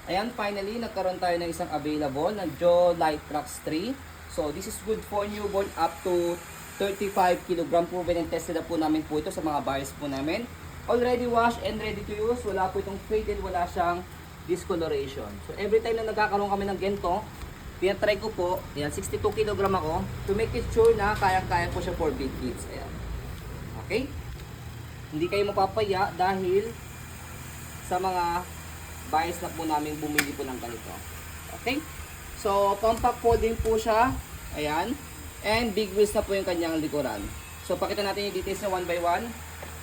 Ayan, finally, nagkaroon tayo ng isang available na Joe Light Trax 3. So, this is good for newborn up to 35 kg. Proven and tested na po namin po ito sa mga buyers po namin. Already washed and ready to use. Wala po itong faded, wala siyang discoloration. So, every time na nagkakaroon kami ng ganito, tinatry ko po, ayan, 62 kg ako, to make it sure na kaya-kaya po siya for big kids. Ayan. Okay? Hindi kayo mapapaya dahil sa mga buyers na po namin bumili po ng ganito. Okay? So, compact folding po siya. Ayan. And big wheels na po yung kanyang likuran. So, pakita natin yung details na one by one.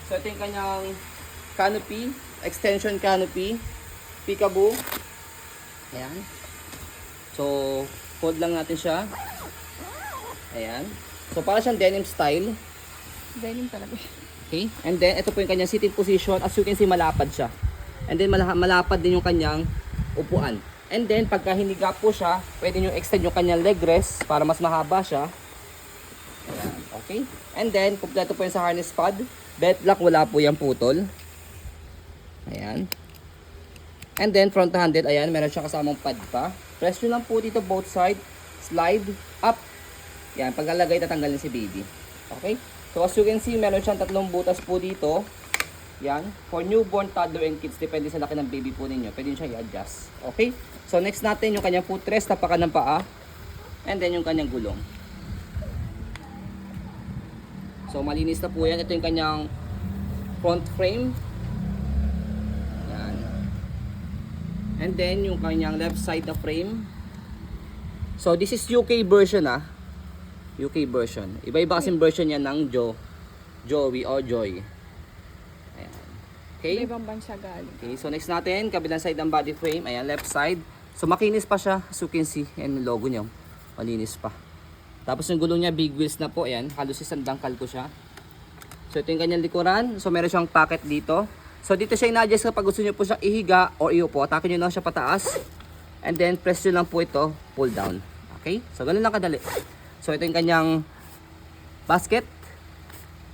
So, ito yung kanyang canopy, extension canopy, peekaboo. Ayan. So, fold lang natin siya. Ayan. So, para siyang denim style. Denim talaga. Okay? And then, ito po yung kanyang sitting position. As you can see, malapad siya. And then, malapad din yung kanyang upuan. And then, pagka hiniga po siya, pwede nyo extend yung kanyang leg rest para mas mahaba siya. Ayan. Okay? And then, kumpleto po yung sa harness pad. Belt lock, wala po yung putol. Ayan. And then, front handle, ayan, meron siyang kasamang pad pa. Press nyo lang po dito both side. Slide up. Ayan, paglalagay, tatanggalin si baby. Okay? So, as you can see, meron siyang tatlong butas po dito. Yan. For newborn, toddler, and kids, depende sa laki ng baby po ninyo. Pwede nyo siya i-adjust. Okay? So, next natin, yung kanyang footrest, tapakan ng paa. And then, yung kanyang gulong. So, malinis na po yan. Ito yung kanyang front frame. Yan. And then, yung kanyang left side na frame. So, this is UK version UK version. Iba-iba kasing version yan ng Joey or Joy. Ayan. Okay? May ibang bansa galing. Okay, so next natin, kabilang side ng body frame. Ayan, left side. So makinis pa siya, as you can see. Ayan yung logo niya. Malinis pa. Tapos yung gulong niya, big wheels na po. Ayan, halos isang dangkal ko siya. So ito yung kanyang likuran. So meron siyang pocket dito. So dito siya in-adjust kapag gusto niyo po siya ihiga o iupo. Atakin niyo lang siya pataas. And then press niyo lang po ito, pull down. Okay? So ganun lang kadali. So ito yung kanyang basket.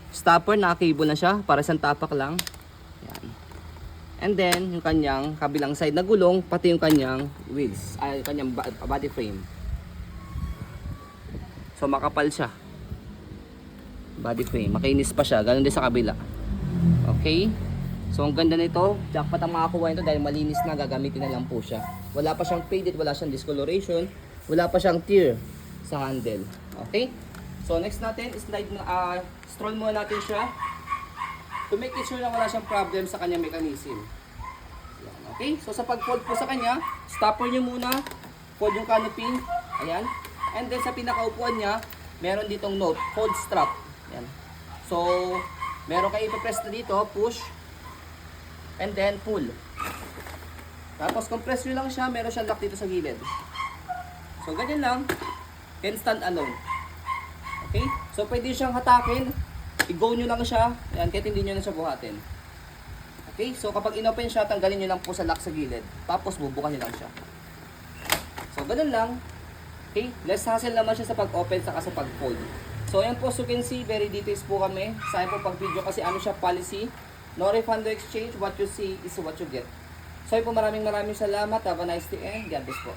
Stopper, naka-cable na siya. Para isang tapak lang. Yan. And then, yung kanyang kabilang side na gulong, pati yung kanyang wheels. Ay, yung kanyang body frame. So makapal siya. Body frame. Makinis pa siya. Ganun din sa kabila. Okay? So ang ganda nito. Jackpot ang makakuha nito dahil malinis na. Gagamitin na lang po siya. Wala pa siyang faded. Wala siyang discoloration. Wala pa siyang tear sa handle. Okay? So next natin is stroll muna natin siya to make it sure na wala siyang problem sa kanyang mechanism. Yan, okay? So sa pag-fold po sa kanya, stopper nyo muna, fold yung canopy, ayan. And then sa pinakaupuan niya, meron ditong note, hold strap. Yan. So, meron kayo ipipress na dito, push, and then pull. Tapos compress nyo lang siya, meron siyang lock dito sa gilid. So ganyan lang, can stand alone. Okay? So pwede siyang hatakin, i-go nyo lang siya, ayan, kahit hindi nyo na siya buhatin. Okay? So kapag inopen siya, tanggalin nyo lang po sa lock sa gilid. Tapos bubukan nyo lang siya. So ganun lang. Okay? Less hassle naman siya sa pag-open saka sa pag-fold. So ayan po, as you can see, very details po kami. Sayang po pag-video kasi ano siya, policy. No refund, no exchange. What you see is what you get. So ayun po, maraming salamat. Have a nice day and God bless po.